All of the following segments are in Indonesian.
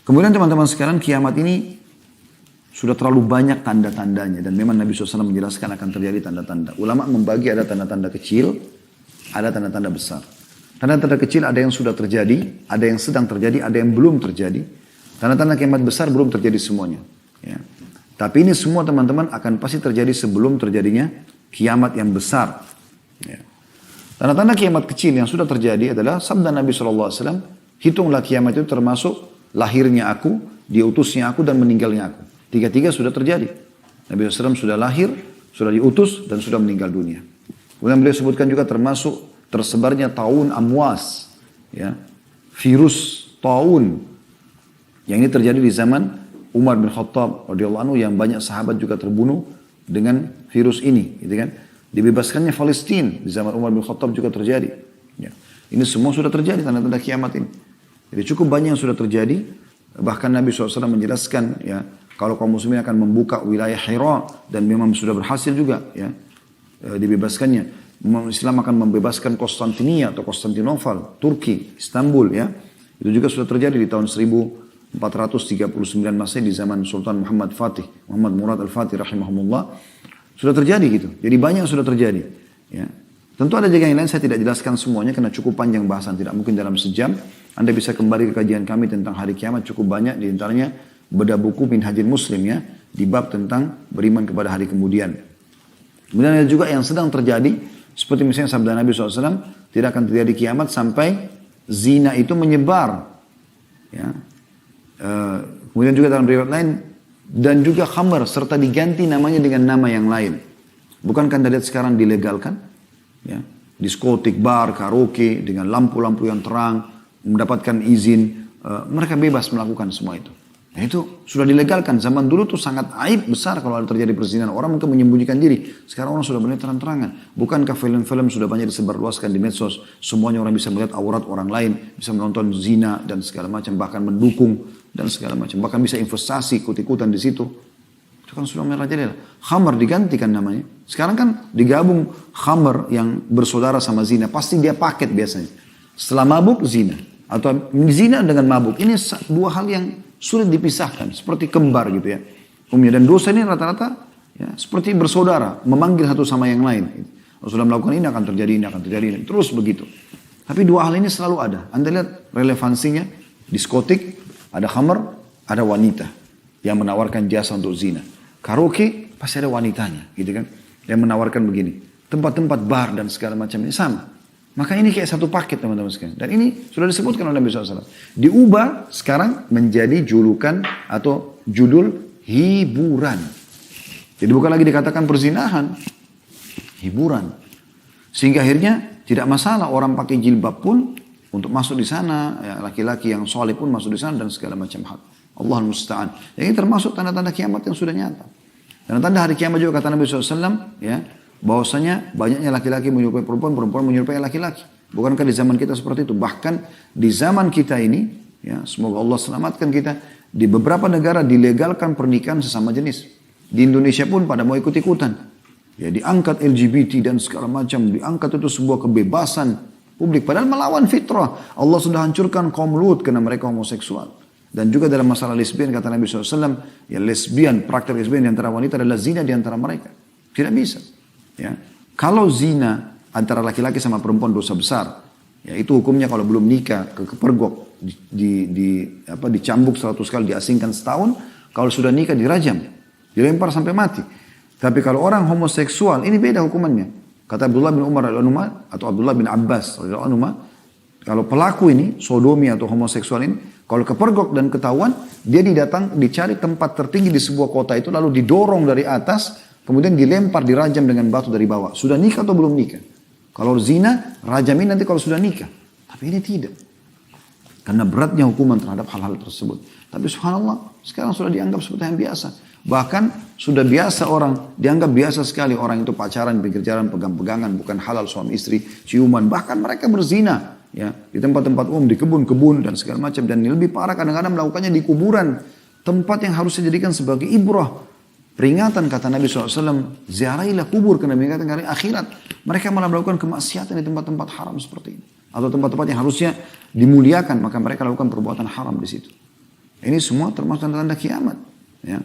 Kemudian teman-teman sekalian, kiamat ini sudah terlalu banyak tanda-tandanya. Dan memang Nabi SAW menjelaskan akan terjadi tanda-tanda. Ulama membagi ada tanda-tanda kecil, ada tanda-tanda besar. Tanda-tanda kecil ada yang sudah terjadi, ada yang sedang terjadi, ada yang belum terjadi. Tanda-tanda kiamat besar belum terjadi semuanya. Ya. Tapi ini semua teman-teman akan pasti terjadi sebelum terjadinya kiamat yang besar. Ya. Tanda-tanda kiamat kecil yang sudah terjadi adalah sabda Nabi SAW, hitunglah kiamat itu termasuk lahirnya aku, diutusnya aku, dan meninggalnya aku. Tiga-tiga sudah terjadi. Nabi SAW sudah lahir, sudah diutus, dan sudah meninggal dunia. Kemudian beliau sebutkan juga termasuk tersebarnya taun amwas. Ya. Virus taun. Yang ini terjadi di zaman Umar bin Khattab radhiyallahu anhu, yang banyak sahabat juga terbunuh dengan virus ini. Gitu kan. Dibebaskannya Palestina di zaman Umar bin Khattab juga terjadi. Ya. Ini semua sudah terjadi tanda-tanda kiamat ini. Jadi cukup banyak yang sudah terjadi. Bahkan Nabi SAW menjelaskan ya, kalau kaum muslimin akan membuka wilayah Hira, dan memang sudah berhasil juga ya, dibebaskannya. Islam akan membebaskan Konstantinia atau Konstantinopel, Turki, Istanbul ya. Itu juga sudah terjadi di tahun 1439 Masehi di zaman Sultan Muhammad Fatih, Muhammad Murad Al-Fatih rahimahumullah. Sudah terjadi gitu. Jadi banyak yang sudah terjadi. Ya. Tentu ada juga yang lain, saya tidak jelaskan semuanya karena cukup panjang bahasan, tidak mungkin dalam sejam. Anda bisa kembali ke kajian kami tentang hari kiamat, cukup banyak, di antaranya bedah buku Minhajul Muslim ya, di bab tentang beriman kepada hari kemudian. Kemudian ada juga yang sedang terjadi, seperti misalnya sabda Nabi SAW, tidak akan terjadi kiamat sampai zina itu menyebar. Ya. Kemudian juga dalam riwayat lain, dan juga khamr, serta diganti namanya dengan nama yang lain. Bukankah Anda lihat sekarang dilegalkan? Ya. Diskotik, bar, karaoke, dengan lampu-lampu yang terang, mendapatkan izin, mereka bebas melakukan semua itu. Nah itu sudah dilegalkan. Zaman dulu tuh sangat aib besar kalau ada terjadi perzinahan. Orang mungkin menyembunyikan diri. Sekarang orang sudah melihat terang-terangan. Bukankah film-film sudah banyak disebarluaskan di medsos. Semuanya orang bisa melihat aurat orang lain. Bisa menonton zina dan segala macam. Bahkan mendukung dan segala macam. Bahkan bisa investasi ikut-ikutan di situ. Itu kan sudah merajalela. Khamr digantikan namanya. Sekarang kan digabung khamr yang bersaudara sama zina. Pasti dia paket biasanya. Setelah mabuk zina. Atau zina dengan mabuk. Ini dua hal yang sulit dipisahkan, seperti kembar gitu ya. Dan dosa ini rata-rata ya, seperti bersaudara, memanggil satu sama yang lain. Kalau sudah melakukan ini akan terjadi, ini akan terjadi, ini. Terus begitu. Tapi dua hal ini selalu ada. Anda lihat relevansinya, diskotik, ada khamr, ada wanita yang menawarkan jasa untuk zina. Karaoke, pasti ada wanitanya gitu kan, yang menawarkan begini. Tempat-tempat bar dan segala macam ini sama. Maka ini kayak satu paket teman-teman sekalian. Dan ini sudah disebutkan oleh Nabi SAW. Diubah sekarang menjadi julukan atau judul hiburan. Jadi bukan lagi dikatakan perzinahan. Hiburan. Sehingga akhirnya tidak masalah orang pakai jilbab pun untuk masuk di sana. Ya, laki-laki yang soleh pun masuk di sana dan segala macam hal. Allahul Musta'an. Ini termasuk tanda-tanda kiamat yang sudah nyata. Tanda-tanda hari kiamat juga kata Nabi SAW. Ya. Bahwasanya banyaknya laki-laki menyerupai perempuan, perempuan menyerupai laki-laki. Bukankah di zaman kita seperti itu? Bahkan di zaman kita ini, ya, semoga Allah selamatkan kita, di beberapa negara dilegalkan pernikahan sesama jenis. Di Indonesia pun pada mau ikut-ikutan. Ya, diangkat LGBT dan segala macam, diangkat itu sebuah kebebasan publik. Padahal melawan fitrah. Allah sudah hancurkan kaum Lut karena mereka homoseksual. Dan juga dalam masalah lesbian, kata Nabi SAW, ya lesbian, praktek lesbian di antara wanita adalah zina di antara mereka. Tidak bisa. Ya. Kalau zina antara laki-laki sama perempuan dosa besar, ya itu hukumnya kalau belum nikah kepergok, dicambuk 100 kali, diasingkan setahun. Kalau sudah nikah dirajam, dilempar sampai mati. Tapi kalau orang homoseksual ini beda hukumannya. Kata Abdullah bin Umar atau Abdullah bin Abbas, kalau pelaku ini sodomi atau homoseksual ini, kalau kepergok dan ketahuan, dia dicari tempat tertinggi di sebuah kota itu, lalu didorong dari atas. Kemudian dilempar, dirajam dengan batu dari bawah. Sudah nikah atau belum nikah? Kalau zina, rajamin nanti kalau sudah nikah. Tapi ini tidak. Karena beratnya hukuman terhadap hal-hal tersebut. Tapi subhanallah, sekarang sudah dianggap seperti yang biasa. Bahkan sudah biasa orang, dianggap biasa sekali orang itu pacaran, pinggir jalan, pegang-pegangan, bukan halal suami istri, ciuman. Bahkan mereka berzina. Ya, di tempat-tempat umum, di kebun-kebun dan segala macam. Dan yang lebih parah kadang-kadang melakukannya di kuburan. Tempat yang harus dijadikan sebagai ibrah. Peringatan kata Nabi SAW, ziarahilah kubur karena mengingatkan hari akhirat. Mereka malah melakukan kemaksiatan di tempat-tempat haram seperti ini. Atau tempat-tempat yang harusnya dimuliakan, maka mereka lakukan perbuatan haram di situ. Ini semua termasuk tanda-tanda kiamat. Ya.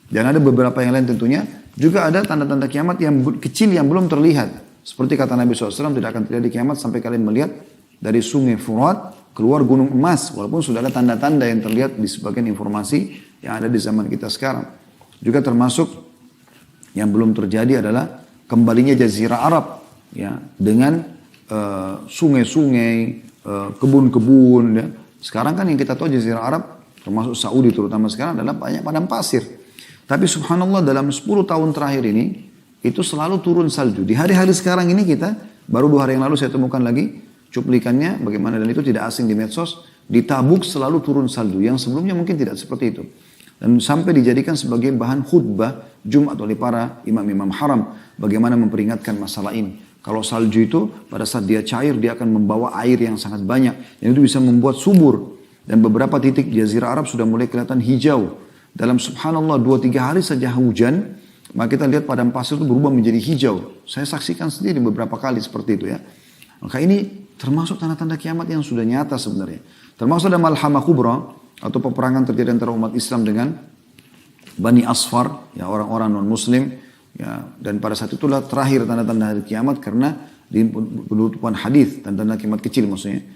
Dan ada beberapa yang lain tentunya. Juga ada tanda-tanda kiamat yang kecil yang belum terlihat. Seperti kata Nabi SAW, tidak akan terjadi kiamat sampai kalian melihat dari sungai Furat keluar gunung emas. Walaupun sudah ada tanda-tanda yang terlihat di sebagian informasi yang ada di zaman kita sekarang. Juga termasuk yang belum terjadi adalah kembalinya Jazirah Arab. Ya, dengan sungai-sungai, kebun-kebun. Ya. Sekarang kan yang kita tahu Jazirah Arab, termasuk Saudi terutama sekarang adalah banyak padang pasir. Tapi subhanallah dalam 10 tahun terakhir ini, itu selalu turun salju. Di hari-hari sekarang ini kita, baru 2 hari yang lalu saya temukan lagi, cuplikannya bagaimana, dan itu tidak asing di medsos, di Tabuk selalu turun salju. Yang sebelumnya mungkin tidak seperti itu. Dan sampai dijadikan sebagai bahan khutbah Jumat oleh para imam-imam haram. Bagaimana memperingatkan masalah ini. Kalau salju itu pada saat dia cair, dia akan membawa air yang sangat banyak. Dan itu bisa membuat subur. Dan beberapa titik Jazirah Arab sudah mulai kelihatan hijau. Dalam subhanallah 2-3 hari saja hujan, maka kita lihat padang pasir itu berubah menjadi hijau. Saya saksikan sendiri beberapa kali seperti itu ya. Maka ini termasuk tanda-tanda kiamat yang sudah nyata sebenarnya. Termasuk ada Malhamah Kubra atau peperangan terjadi antara umat Islam dengan Bani Asfar, ya orang-orang non-Muslim. Ya, dan pada saat itulah terakhir tanda-tanda hari kiamat karena di penutupan hadis, tanda-tanda kiamat kecil maksudnya.